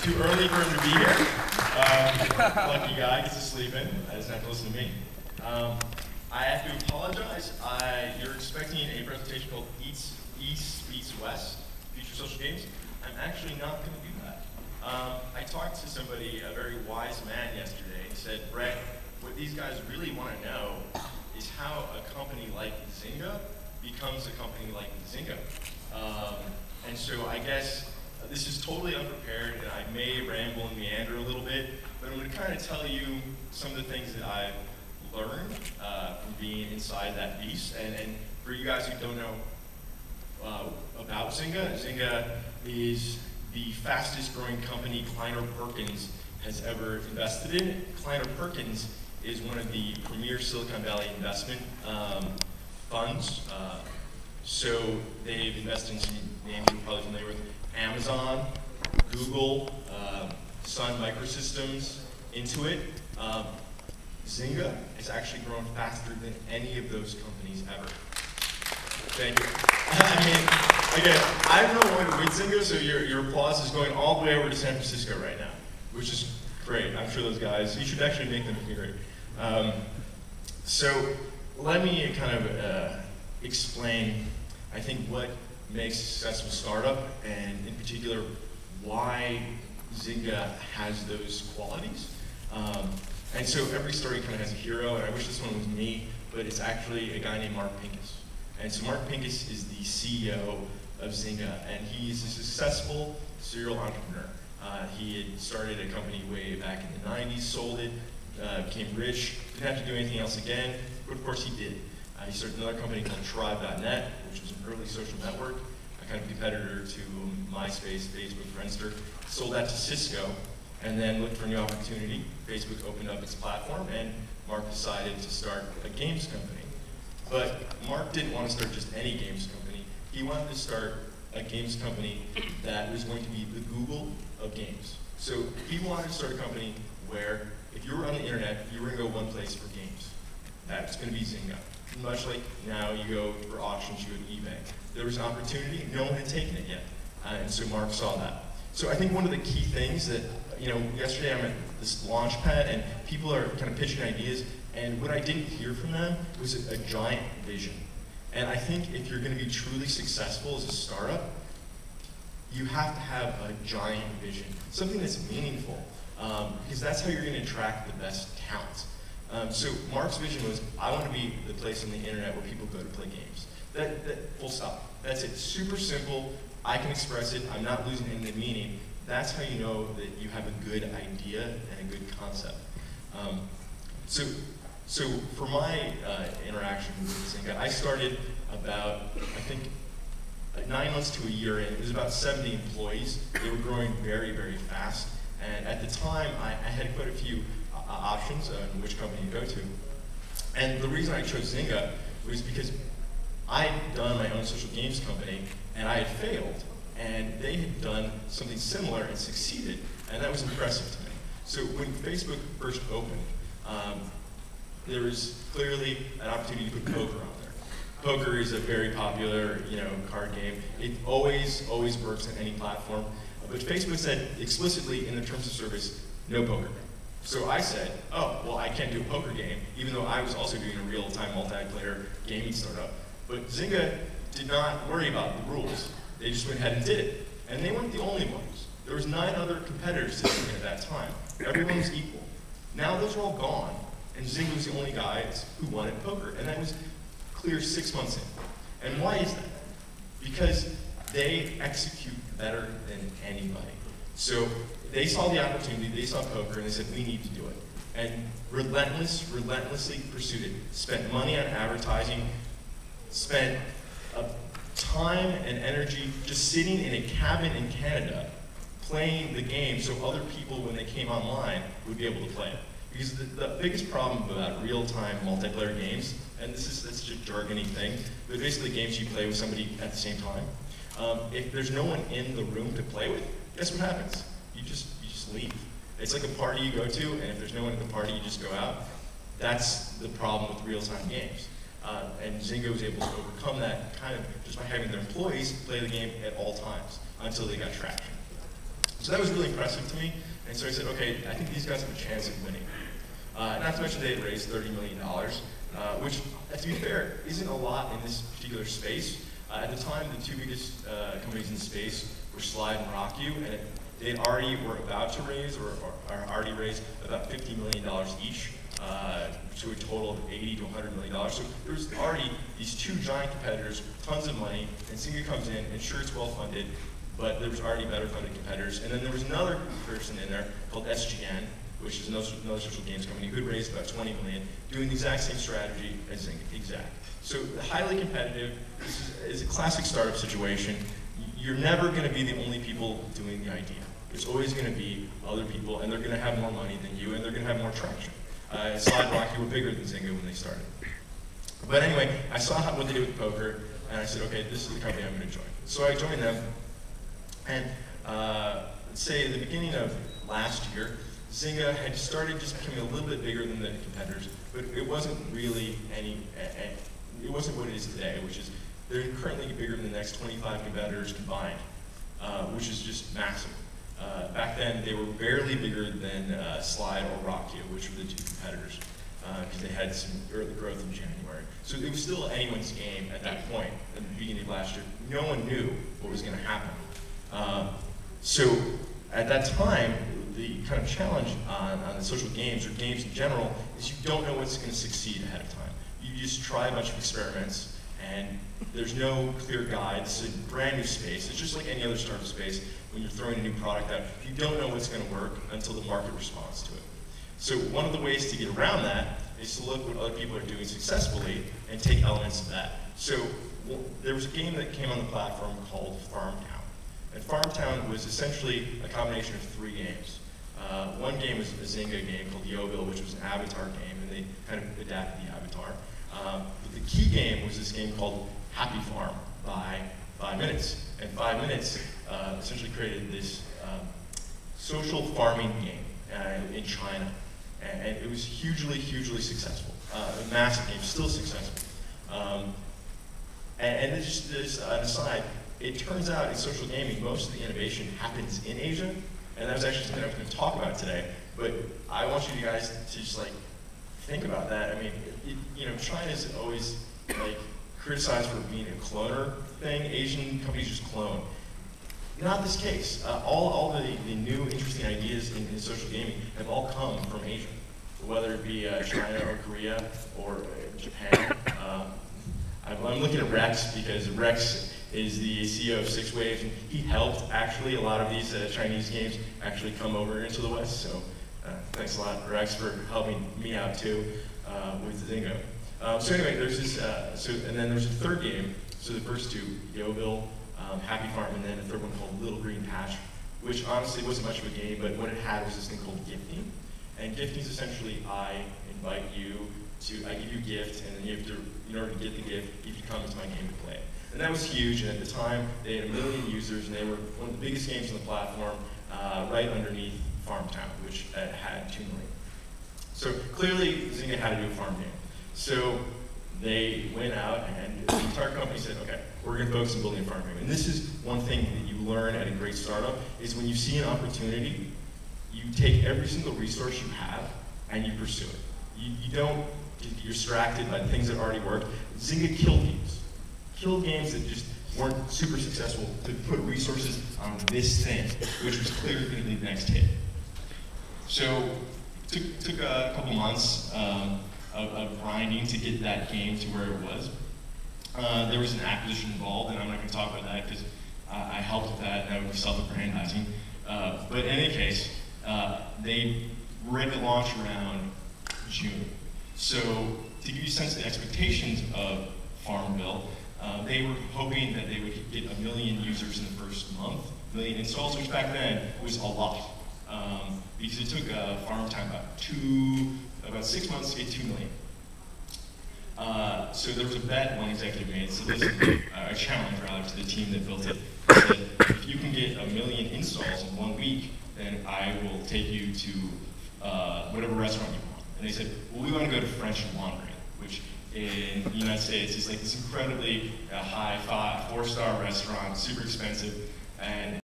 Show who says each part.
Speaker 1: too early for him to be here. Lucky guy gets to sleep in. I just have to listen to me. I have to apologize. You're expecting a presentation called East Beats West, Future Social Games. I'm actually not going to do that. I talked to somebody, a very wise man yesterday, and said, Bret, what these guys really want to know is how a company like Zynga becomes a company like Zynga. And so I guess this is totally unprepared, and I may ramble and meander a little bit, but I'm going to kind of tell you some of the things that I've learned from being inside that beast. And for you guys who don't know about Zynga, Zynga is the fastest growing company Kleiner Perkins has ever invested in. Kleiner Perkins is one of the premier Silicon Valley investment funds. So they've invested in some names you're probably familiar with: Amazon, Google, Sun Microsystems, Intuit. Zynga has actually grown faster than any of those companies ever. Thank you. I mean, again, I'm the one with Zynga, so your applause is going all the way over to San Francisco right now, which is great. I'm sure those guys, you should actually make them hear it. So let me kind of explain, I think, what makes a successful startup, and in particular, why Zynga has those qualities. And so every story kind of has a hero, and I wish this one was me, but it's actually a guy named Mark Pincus. And so Mark Pincus is the CEO of Zynga, and he's a successful serial entrepreneur. He had started a company way back in the 90s, sold it, became rich, didn't have to do anything else again, but of course he did. He started another company called Tribe.net, which was an early social network, a kind of competitor to MySpace, Facebook, Friendster. Sold that to Cisco, and then looked for a new opportunity. Facebook opened up its platform, and Mark decided to start a games company. But Mark didn't want to start just any games company. He wanted to start a games company that was going to be the Google of games. So he wanted to start a company where if you were on the internet, you were going to go one place for games. That's going to be Zynga. Much like now you go for auctions, you go to eBay. There was an opportunity, no one had taken it yet. And so Mark saw that. So I think one of the key things that, yesterday I'm at this launch pad and people are kind of pitching ideas, and what I didn't hear from them was a giant vision. And I think if you're going to be truly successful as a startup, you have to have a giant vision, something that's meaningful, because that's how you're going to attract the best talent. So Mark's vision was, I want to be the place on the internet where people go to play games. That full stop. That's it. Super simple. I can express it. I'm not losing any of the meaning. That's how you know that you have a good idea and a good concept. So for my interaction with Zynga, I started about, I think, 9 months to a year in. It was about 70 employees. They were growing very, very fast. And at the time, I had quite a few options on which company to go to. And the reason I chose Zynga was because I had done my own social games company, and I had failed. And they had done something similar and succeeded, and that was impressive to me. So when Facebook first opened, there was clearly an opportunity to put poker on there. Poker is a very popular, card game. It always works on any platform. But Facebook said explicitly in the terms of service, no poker. So I said, oh, well, I can't do a poker game, even though I was also doing a real-time multiplayer gaming startup. But Zynga did not worry about the rules. They just went ahead and did it. And they weren't the only ones. There was 9 other competitors to Zynga at that time. Everyone was equal. Now those are all gone, and Zynga was the only guys who wanted poker. And that was clear 6 months in. And why is that? Because they execute better than anybody. So they saw the opportunity, they saw poker, and they said, we need to do it. And relentlessly pursued it. Spent money on advertising, spent time and energy just sitting in a cabin in Canada playing the game so other people, when they came online, would be able to play it. Because the biggest problem about real-time multiplayer games, and that's such a jargony thing, but basically games you play with somebody at the same time. If there's no one in the room to play with, guess what happens? You just leave. It's like a party you go to, and if there's no one at the party, you just go out. That's the problem with real-time games. And Zynga was able to overcome that kind of just by having their employees play the game at all times until they got traction. So that was really impressive to me, and so I said, okay, I think these guys have a chance of winning. Not to mention they had raised $30 million, which, to be fair, isn't a lot in this particular space. At the time, the two biggest companies in space were Slide and RockU, and they already were about to raise, or already raised, about $50 million each, to a total of $80 to $100 million. So there's already these two giant competitors, tons of money, and Zynga comes in, and sure, it's well funded, but there was already better funded competitors. And then there was another person in there called SGN, which is another social games company, who had raised about $20 million, doing the exact same strategy as Zynga, So highly competitive. This is a classic startup situation. You're never going to be the only people doing the idea. There's always going to be other people, and they're going to have more money than you, and they're going to have more traction. Slide and RockU were bigger than Zynga when they started. But anyway, I saw what they did with poker, and I said, okay, this is the company I'm going to join. So I joined them, and let's say at the beginning of last year, Zynga had started just becoming a little bit bigger than the competitors, but it wasn't really it wasn't what it is today, which is they're currently bigger than the next 25 competitors combined, which is just massive. Back then, they were barely bigger than Slide or RockU, which were the two competitors, because they had some early growth in January. So it was still anyone's game at that point, at the beginning of last year. No one knew what was going to happen. So at that time, the kind of challenge on the social games, or games in general, is you don't know what's going to succeed ahead of time. You just try a bunch of experiments, and there's no clear guide. It's a brand new space. It's just like any other startup space. When you're throwing a new product out, you don't know what's going to work until the market responds to it. So one of the ways to get around that is to look what other people are doing successfully and take elements of that. So there was a game that came on the platform called Farmtown. And Farmtown was essentially a combination of 3 games. One game was a Zynga game called Yo-Bill, which was an avatar game, and they kind of adapted the avatar. But the key game was this game called Happy Farm by 5 Minutes. And 5 Minutes essentially created this social farming game in China. And it was hugely, hugely successful. A massive game, still successful. And just this aside, it turns out in social gaming, most of the innovation happens in Asia. And that was actually something I was going to talk about today. But I want you guys to just like think about that. I mean, China's always like criticized for being a cloner thing. Asian companies just clone. Not this case. All the new interesting ideas in social gaming have all come from Asia, whether it be China or Korea or Japan. I'm looking at Rex because Rex is the CEO of 6 Waves, and he helped actually a lot of these Chinese games actually come over into the West. So thanks a lot, Rex, for helping me out too with Zynga. So anyway, there's this. And then there's a third game. So the first two, Yo-Bill, Happy Farm, and then a third one called Little Green Patch, which honestly wasn't much of a game, but what it had was this thing called gifting. And gifting is essentially I invite you to, I give you a gift, and then you have to, in order to get the gift, you have to come into my game to play. And that was huge, and at the time, they had 1 million users, and they were one of the biggest games on the platform, right underneath Farmtown, which had 2 million. So clearly, Zynga had to do a farm game. So they went out, and the entire company said, okay, we're going to focus on building a farm game. And this is one thing that you learn at a great startup, is when you see an opportunity, you take every single resource you have, and you pursue it. You don't get distracted by the things that already work. Zynga killed games. Killed games that just weren't super successful to put resources on this thing, which was clearly going to be the next hit. So it took a couple months of grinding to get that game to where it was. There was an acquisition involved, and I'm not going to talk about that because I helped with that, and that would be self-aggrandizing. But in any case, they were ready to launch around June. So to give you a sense of the expectations of Farmville, they were hoping that they would get 1 million users in the first month, 1 million installs, which back then was a lot. Because it took Farmtown about 6 months to get 2 million. So there was a bet one executive made, so this is a challenge rather to the team that built it, that if you can get 1 million installs in 1 week, then I will take you to whatever restaurant you want. And they said, well, we want to go to French Laundry, which in the United States is like this incredibly high 4-star restaurant, super expensive, and